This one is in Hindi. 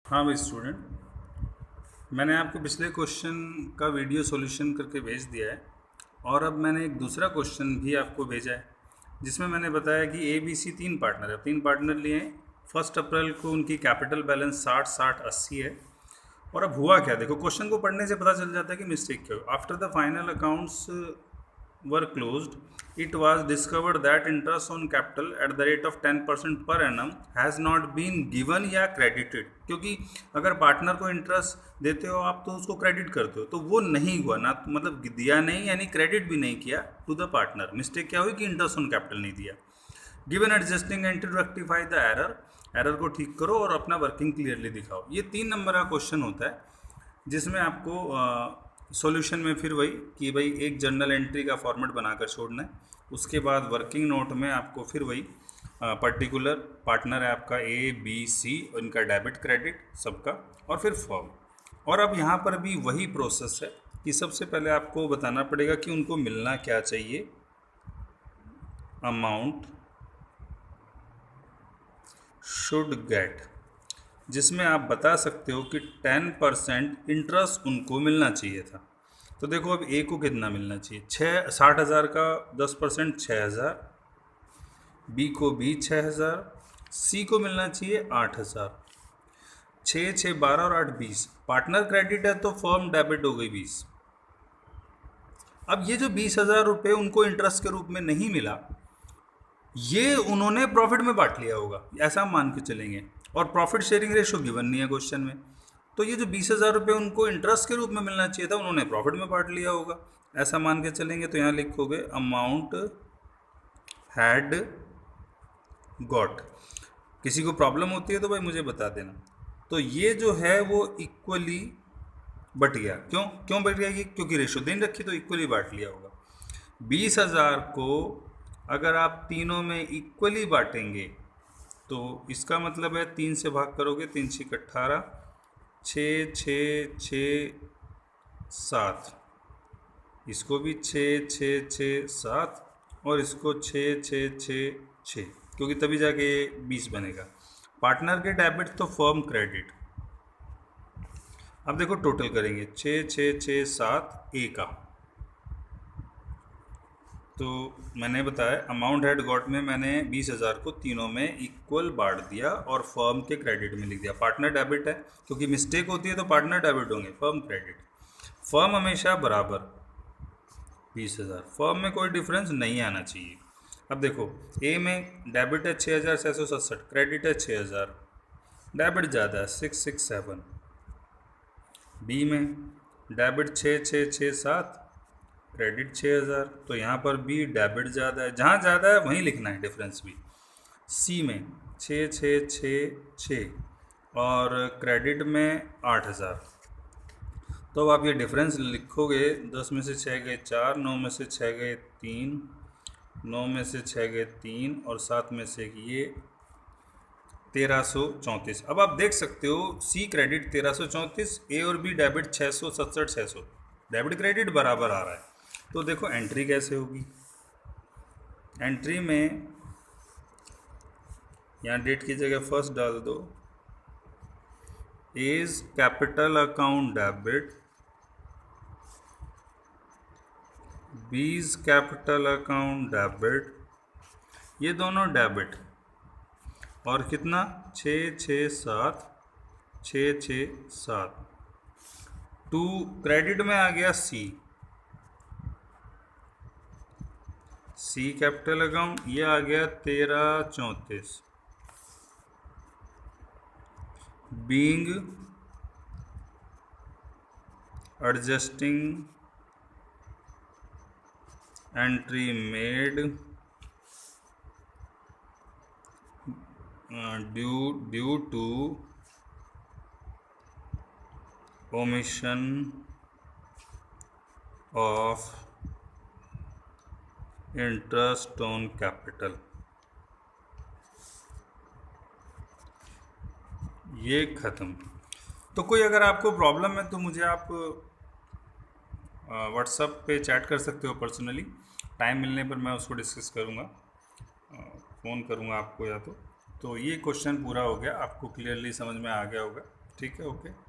हाँ भाई स्टूडेंट, मैंने आपको पिछले क्वेश्चन का वीडियो सॉल्यूशन करके भेज दिया है। और अब मैंने एक दूसरा क्वेश्चन भी आपको भेजा है जिसमें मैंने बताया कि ए बी सी तीन पार्टनर है, तीन पार्टनर लिए हैं। 1 अप्रैल को उनकी कैपिटल बैलेंस 60-60-80 है। और अब हुआ क्या, देखो क्वेश्चन को पढ़ने से पता चल जाता है कि मिस्टेक क्या हो। After the final accounts were closed, it was discovered that interest on capital at the rate of 10% per annum has not been given या credited। क्योंकि अगर पार्टनर को इंटरेस्ट देते हो आप तो उसको क्रेडिट करते हो, तो वो नहीं हुआ ना, मतलब दिया नहीं, यानी क्रेडिट भी नहीं किया टू द पार्टनर। मिस्टेक क्या हुई कि इंटरेस्ट ऑन कैपिटल नहीं दिया। Given adjusting entry to rectify the error, error को ठीक करो और अपना वर्किंग क्लियरली दिखाओ। ये 3 नंबर का क्वेश्चन होता है जिसमें आपको सॉल्यूशन में फिर वही कि भाई एक जर्नल एंट्री का फॉर्मेट बनाकर छोड़ना है। उसके बाद वर्किंग नोट में आपको फिर वही पर्टिकुलर पार्टनर है आपका ए बी सी, उनका डेबिट क्रेडिट सबका, और फिर फॉर्म। और अब यहाँ पर भी वही प्रोसेस है कि सबसे पहले आपको बताना पड़ेगा कि उनको मिलना क्या चाहिए। अमाउंट शुड गेट, जिसमें आप बता सकते हो कि 10% इंटरेस्ट उनको मिलना चाहिए था। तो देखो अब ए को कितना मिलना चाहिए, 60,000 का 10% 6,000, बी को भी 6,000, सी को मिलना चाहिए 8,000। 6 6 12 और 8 20। पार्टनर क्रेडिट है तो फर्म डेबिट हो गई 20। अब ये जो 20,000 रुपये उनको इंटरेस्ट के रूप में नहीं मिला, ये उन्होंने प्रॉफिट में बांट लिया होगा, ऐसा हम मान के चलेंगे। और प्रॉफिट शेयरिंग रेशो गिवन नहीं है क्वेश्चन में। तो ये जो 20,000 रुपये उनको इंटरेस्ट के रूप में मिलना चाहिए था, उन्होंने प्रॉफिट में बांट लिया होगा, ऐसा मान के चलेंगे। तो यहाँ लिखोगे अमाउंट हैड गॉट। किसी को प्रॉब्लम होती है तो भाई मुझे बता देना। तो ये जो है वो इक्वली बट गया। क्यों क्यों बट गया? क्योंकि रेशो देन रखी तो इक्वली बांट लिया होगा। 20,000 को अगर आप तीनों में इक्वली बांटेंगे तो इसका मतलब है 3 से भाग करोगे, 3 6 18, 6 6 6 7, इसको भी 6 6 6 7 और इसको 6 6 6 6, क्योंकि तभी जाके 20 बनेगा। पार्टनर के डेबिट तो फर्म क्रेडिट। अब देखो टोटल करेंगे 6 6 6 7 ए का। तो मैंने बताया अमाउंट हेड गॉट में मैंने 20,000 को तीनों में इक्वल बांट दिया और फर्म के क्रेडिट में लिख दिया। पार्टनर डेबिट है, क्योंकि मिस्टेक होती है तो पार्टनर डेबिट होंगे, फर्म क्रेडिट। फर्म हमेशा बराबर 20,000, फर्म में कोई डिफरेंस नहीं आना चाहिए। अब देखो ए में डेबिट है 6,667, क्रेडिट है 6,000, डेबिट ज़्यादा है 667। बी में डेबिट 6,667, क्रेडिट 6,000, तो यहाँ पर भी डेबिट ज़्यादा है, जहाँ ज़्यादा है वहीं लिखना है डिफरेंस भी। सी में 6,666 और क्रेडिट में 8,000। तो अब आप ये डिफरेंस लिखोगे, 10 में से 6 गए 4, 9 में से 6 गए 3, 9 में से 6 गए 3 और 7 में से ये 1334। अब आप देख सकते हो सी क्रेडिट 1334, ए और बी डेबिट 667 600, डेबिट क्रेडिट बराबर आ रहा है। तो देखो एंट्री कैसे होगी। एंट्री में यहाँ डेट की जगह फर्स्ट डाल दो, इज कैपिटल अकाउंट डेबिट, बीज कैपिटल अकाउंट डेबिट, ये दोनों डेबिट। और कितना 667 667। टू क्रेडिट में आ गया सी, सी कैपिटल अकाउंट, ये आ गया 1334। Being adjusting entry made due to omission of interest on capital। ये ख़त्म। तो कोई अगर आपको प्रॉब्लम है तो मुझे आप व्हाट्सएप पे चैट कर सकते हो पर्सनली। टाइम मिलने पर मैं उसको डिस्कस करूँगा, फ़ोन करूँगा आपको या तो ये क्वेश्चन पूरा हो गया, आपको क्लियरली समझ में आ गया होगा। ठीक है, ओके।